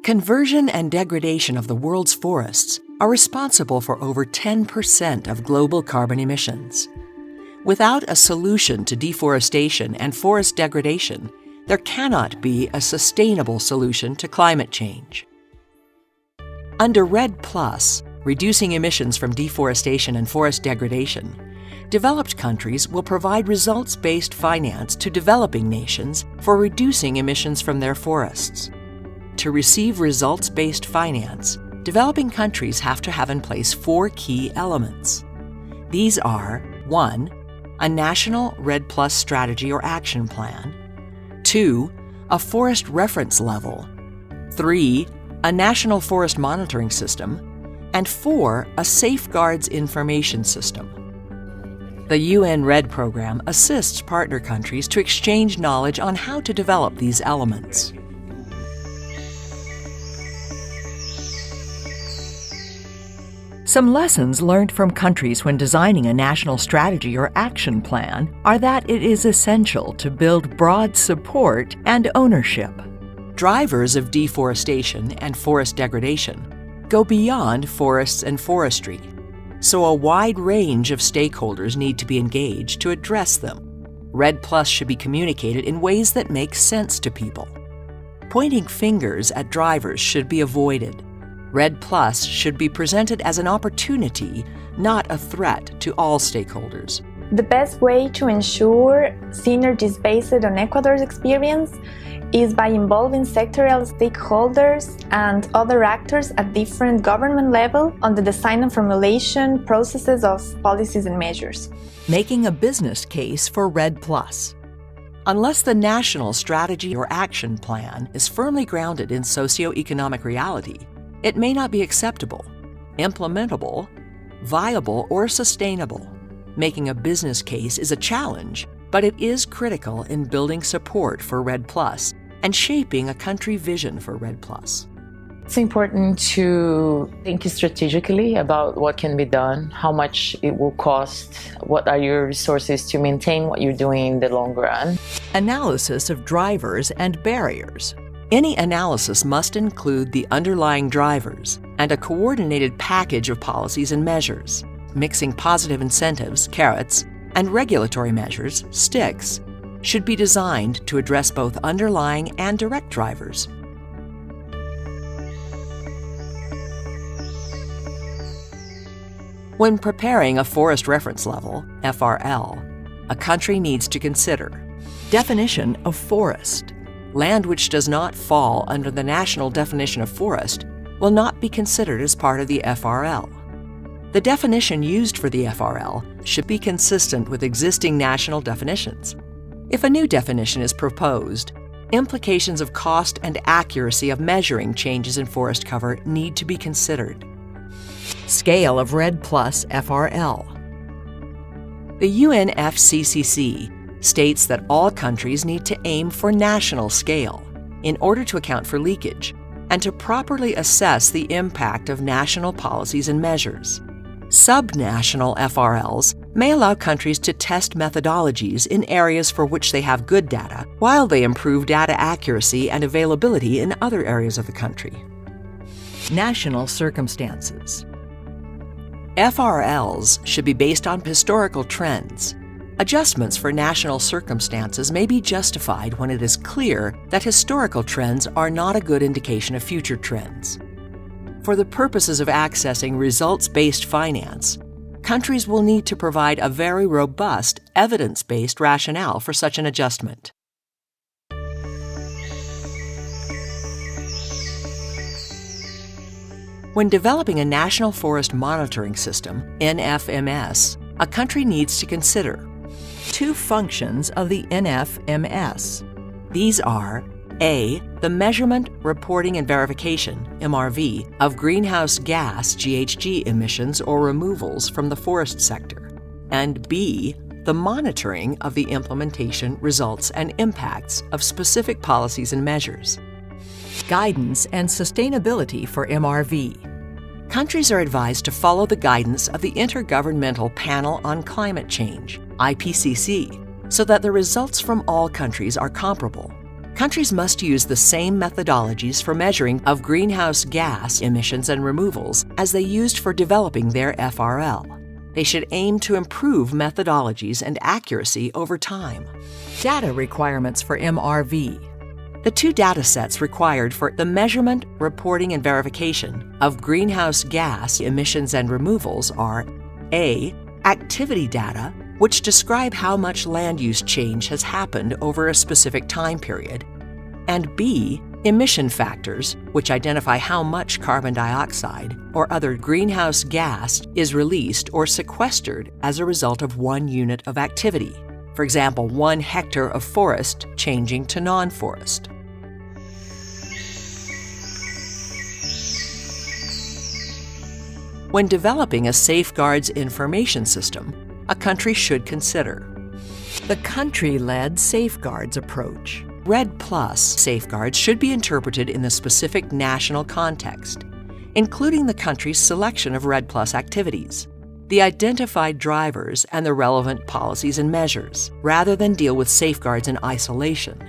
Conversion and degradation of the world's forests are responsible for over 10% of global carbon emissions. Without a solution to deforestation and forest degradation, there cannot be a sustainable solution to climate change. Under REDD+, reducing emissions from deforestation and forest degradation, developed countries will provide results-based finance to developing nations for reducing emissions from their forests. To receive results-based finance, developing countries have to have in place 4 key elements. These are 1. A national REDD+ strategy or action plan, 2. A forest reference level, 3. A national forest monitoring system, and 4. A safeguards information system. The UN REDD program assists partner countries to exchange knowledge on how to develop these elements. Some lessons learned from countries when designing a national strategy or action plan are that it is essential to build broad support and ownership. Drivers of deforestation and forest degradation go beyond forests and forestry, so a wide range of stakeholders need to be engaged to address them. REDD+ should be communicated in ways that make sense to people. Pointing fingers at drivers should be avoided. REDD+ should be presented as an opportunity, not a threat to all stakeholders. The best way to ensure synergies based on Ecuador's experience is by involving sectoral stakeholders and other actors at different government level on the design and formulation processes of policies and measures. Making a business case for REDD+. Unless the national strategy or action plan is firmly grounded in socio-economic reality, it may not be acceptable, implementable, viable, or sustainable. Making a business case is a challenge, but it is critical in building support for REDD+ and shaping a country vision for REDD+. It's important to think strategically about what can be done, how much it will cost, what are your resources to maintain what you're doing in the long run. Analysis of drivers and barriers. Any analysis must include the underlying drivers and a coordinated package of policies and measures. Mixing positive incentives, carrots, and regulatory measures, sticks, should be designed to address both underlying and direct drivers. When preparing a forest reference level, FRL, a country needs to consider definition of forest. Land which does not fall under the national definition of forest will not be considered as part of the FRL. The definition used for the FRL should be consistent with existing national definitions. If a new definition is proposed, implications of cost and accuracy of measuring changes in forest cover need to be considered. Scale of REDD+ FRL. The UNFCCC states that all countries need to aim for national scale in order to account for leakage and to properly assess the impact of national policies and measures. Subnational FRLs may allow countries to test methodologies in areas for which they have good data, while they improve data accuracy and availability in other areas of the country. National circumstances. FRLs should be based on historical trends. Adjustments for national circumstances may be justified when it is clear that historical trends are not a good indication of future trends. For the purposes of accessing results-based finance, countries will need to provide a very robust, evidence-based rationale for such an adjustment. When developing a National Forest Monitoring System, NFMS, a country needs to consider 2 functions of the NFMS. These are A. The measurement, reporting, and verification, MRV, of greenhouse gas GHG emissions or removals from the forest sector, and B. The monitoring of the implementation, results, and impacts of specific policies and measures. Guidance and sustainability for MRV. Countries are advised to follow the guidance of the Intergovernmental Panel on Climate Change, IPCC, so that the results from all countries are comparable. Countries must use the same methodologies for measuring of greenhouse gas emissions and removals as they used for developing their FRL. They should aim to improve methodologies and accuracy over time. Data requirements for MRV. The two data sets required for the measurement, reporting, and verification of greenhouse gas emissions and removals are A. Activity data, which describe how much land use change has happened over a specific time period, and B. Emission factors, which identify how much carbon dioxide or other greenhouse gas is released or sequestered as a result of 1 unit of activity. For example, 1 hectare of forest changing to non-forest. When developing a safeguards information system, a country should consider the country-led safeguards approach. REDD+ safeguards should be interpreted in the specific national context, including the country's selection of REDD+ activities, the identified drivers, and the relevant policies and measures, rather than deal with safeguards in isolation.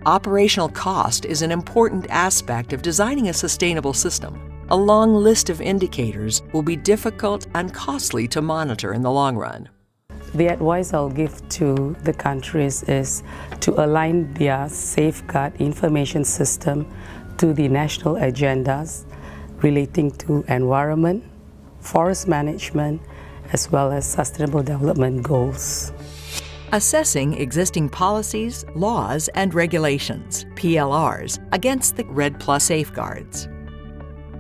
Operational cost is an important aspect of designing a sustainable system. A long list of indicators will be difficult and costly to monitor in the long run. The advice I'll give to the countries is to align their safeguard information system to the national agendas relating to environment, forest management, as well as sustainable development goals. Assessing existing policies, laws, and regulations, PLRs, against the REDD+ safeguards.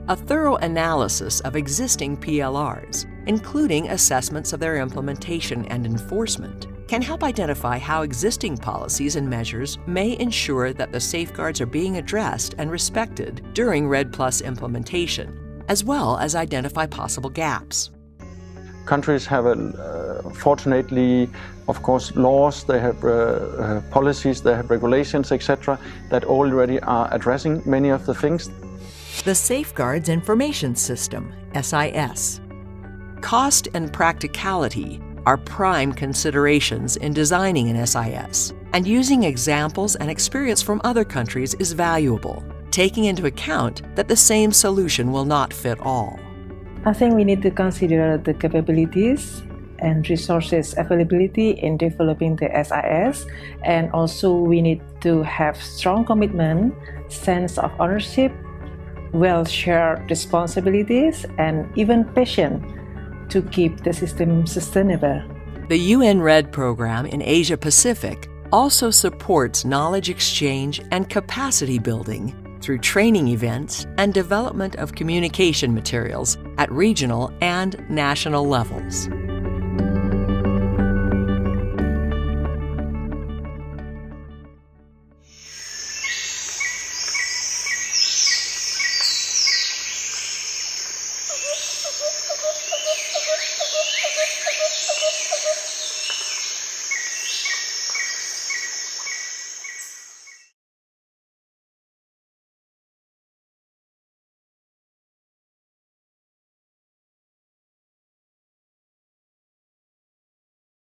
A thorough analysis of existing PLRs, including assessments of their implementation and enforcement, can help identify how existing policies and measures may ensure that the safeguards are being addressed and respected during REDD+ implementation, as well as identify possible gaps. Countries have, fortunately, of course, laws, they have policies, they have regulations, etc., that already are addressing many of the things. The Safeguards Information System, SIS. Cost and practicality are prime considerations in designing an SIS, and using examples and experience from other countries is valuable, taking into account that the same solution will not fit all. I think we need to consider the capabilities and resources availability in developing the SIS, and also we need to have strong commitment, sense of ownership, well-shared responsibilities, and even passion to keep the system sustainable. The UN REDD program in Asia Pacific also supports knowledge exchange and capacity building through training events and development of communication materials at regional and national levels.